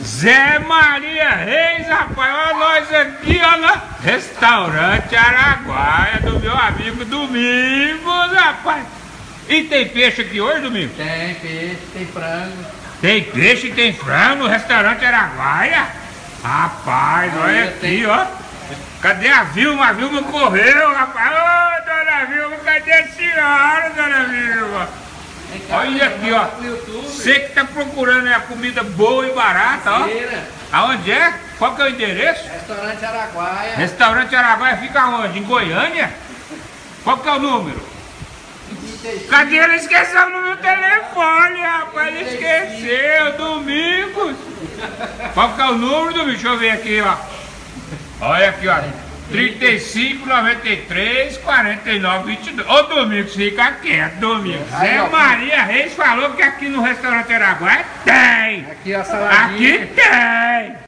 Zé Maria Reis, rapaz, olha nós aqui, olha, restaurante Araguaia, do meu amigo Domingos, rapaz. E tem peixe aqui hoje, Domingos? Tem peixe, tem frango. Tem peixe e tem frango no restaurante Araguaia? Rapaz, olha aqui, ó. Cadê a Vilma? A Vilma correu, rapaz. Ô, dona Vilma, cadê a senhora, dona Vilma? Olha aqui, ó. Você que tá procurando a comida boa e barata, ó. Aonde é? Qual que é o endereço? Restaurante Araguaia. Restaurante Araguaia fica onde? Em Goiânia? Qual que é o número? Cadê? Ele esqueceu o número do telefone, rapaz. Ele esqueceu, Domingos. Qual que é o número, Domingos? Deixa eu ver aqui, ó. Olha aqui, ó. 35, 93, 49, 22. Ô, Domingos, fica quieto, Domingos. Zé Maria Reis falou que aqui no restaurante Araguaia tem. Aqui a saladinha. Aqui tem.